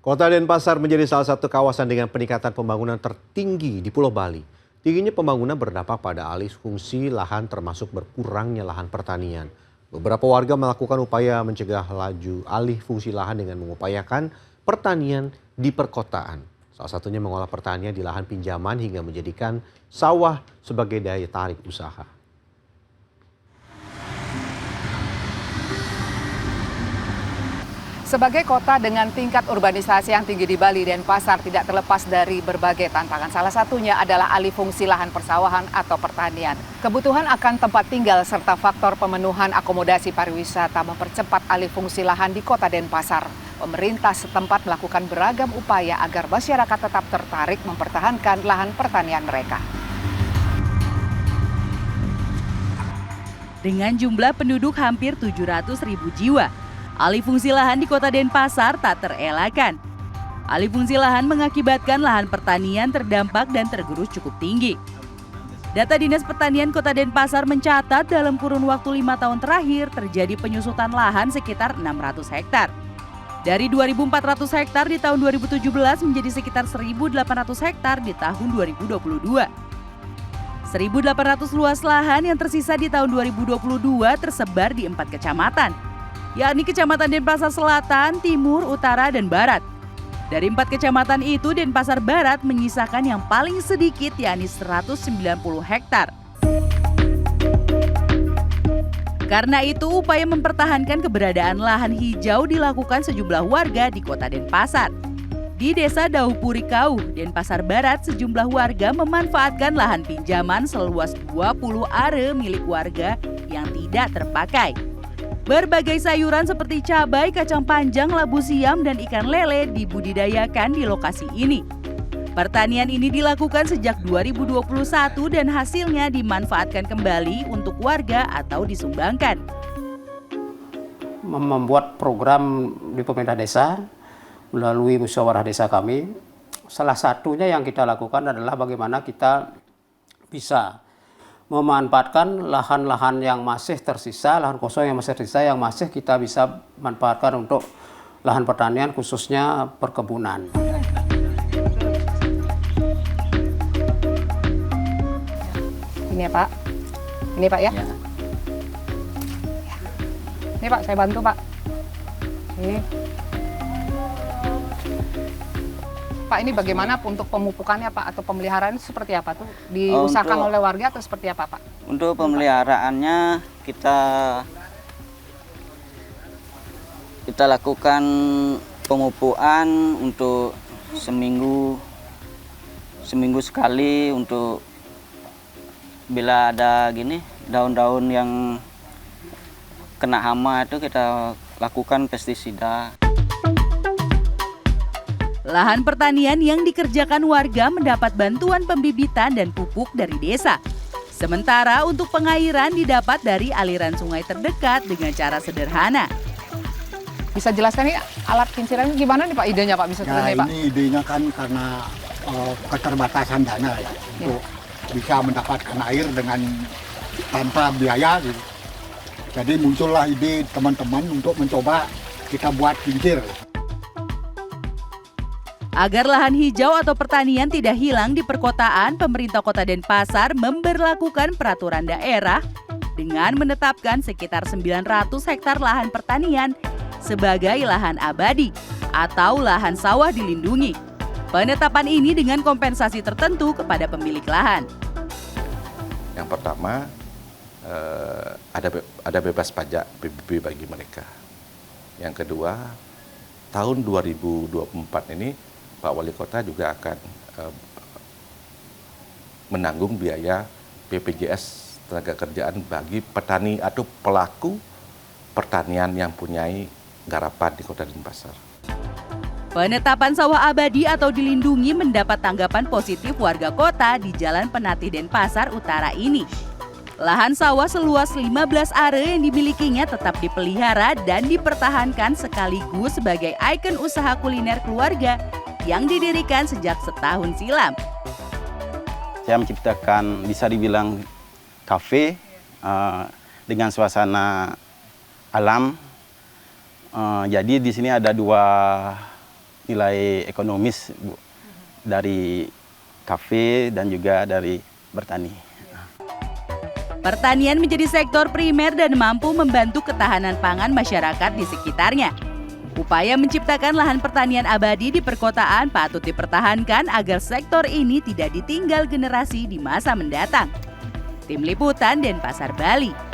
Kota Denpasar menjadi salah satu kawasan dengan peningkatan pembangunan tertinggi di Pulau Bali. Tingginya pembangunan berdampak pada alih fungsi lahan termasuk berkurangnya lahan pertanian. Beberapa warga melakukan upaya mencegah laju alih fungsi lahan dengan mengupayakan pertanian di perkotaan. Salah satunya mengolah pertanian di lahan pinjaman hingga menjadikan sawah sebagai daya tarik usaha. Sebagai kota dengan tingkat urbanisasi yang tinggi di Bali, Denpasar tidak terlepas dari berbagai tantangan. Salah satunya adalah alih fungsi lahan persawahan atau pertanian. Kebutuhan akan tempat tinggal serta faktor pemenuhan akomodasi pariwisata mempercepat alih fungsi lahan di kota Denpasar. Pemerintah setempat melakukan beragam upaya agar masyarakat tetap tertarik mempertahankan lahan pertanian mereka. Dengan jumlah penduduk hampir 700.000 jiwa, alih fungsi lahan di kota Denpasar tak terelakkan. Alih fungsi lahan mengakibatkan lahan pertanian terdampak dan tergerus cukup tinggi. Data Dinas Pertanian Kota Denpasar mencatat dalam kurun waktu 5 tahun terakhir terjadi penyusutan lahan sekitar 600 hektar. Dari 2.400 hektar di tahun 2017 menjadi sekitar 1.800 hektar di tahun 2022. 1.800 luas lahan yang tersisa di tahun 2022 tersebar di 4 kecamatan, yakni Kecamatan Denpasar Selatan, Timur, Utara, dan Barat. Dari 4 kecamatan itu, Denpasar Barat menyisakan yang paling sedikit, yakni 190 hektar. Karena itu, upaya mempertahankan keberadaan lahan hijau dilakukan sejumlah warga di kota Denpasar. Di Desa Daupuri Kauh, Denpasar Barat, sejumlah warga memanfaatkan lahan pinjaman seluas 20 are milik warga yang tidak terpakai. Berbagai sayuran seperti cabai, kacang panjang, labu siam, dan ikan lele dibudidayakan di lokasi ini. Pertanian ini dilakukan sejak 2021 dan hasilnya dimanfaatkan kembali untuk warga atau disumbangkan. Membuat program di pemerintah desa melalui musyawarah desa kami, salah satunya yang kita lakukan adalah bagaimana kita bisa memanfaatkan lahan-lahan yang masih tersisa, lahan kosong yang masih tersisa, yang masih kita bisa manfaatkan untuk lahan pertanian, khususnya perkebunan. Ini ya Pak, ini Pak ya. Ini Pak, saya bantu Pak. Ini. Pak, ini bagaimana untuk pemupukannya Pak atau pemeliharaannya seperti apa tuh? Diusahakan oleh warga atau seperti apa Pak? Untuk pemeliharaannya kita lakukan pemupukan untuk seminggu sekali. Untuk bila ada gini daun-daun yang kena hama itu kita lakukan pestisida. Lahan pertanian yang dikerjakan warga mendapat bantuan pembibitan dan pupuk dari desa. Sementara untuk pengairan didapat dari aliran sungai terdekat dengan cara sederhana. Bisa jelaskan nih alat kincirannya gimana nih Pak, idenya Pak, bisa Nah, Pak? ini idenya kan karena keterbatasan dana ya, untuk bisa mendapatkan air dengan tanpa biaya gitu. Jadi muncullah ide teman-teman untuk mencoba kita buat kincir. Agar lahan hijau atau pertanian tidak hilang di perkotaan, pemerintah Kota Denpasar memberlakukan peraturan daerah dengan menetapkan sekitar 900 hektar lahan pertanian sebagai lahan abadi atau lahan sawah dilindungi. Penetapan ini dengan kompensasi tertentu kepada pemilik lahan. Yang pertama, ada bebas pajak PBB bagi mereka. Yang kedua, tahun 2024 ini Pak Wali Kota juga akan menanggung biaya BPJS tenaga kerjaan bagi petani atau pelaku pertanian yang punyai garapan di Kota Denpasar. Penetapan sawah abadi atau dilindungi mendapat tanggapan positif warga kota di Jalan Penati Denpasar Utara ini. Lahan sawah seluas 15 are yang dimilikinya tetap dipelihara dan dipertahankan sekaligus sebagai ikon usaha kuliner keluarga yang didirikan sejak setahun silam. Saya menciptakan, bisa dibilang kafe dengan suasana alam. Jadi di sini ada dua nilai ekonomis, Bu, dari kafe dan juga dari bertani. Pertanian menjadi sektor primer dan mampu membantu ketahanan pangan masyarakat di sekitarnya. Upaya menciptakan lahan pertanian abadi di perkotaan patut dipertahankan agar sektor ini tidak ditinggal generasi di masa mendatang. Tim Liputan Denpasar, Bali.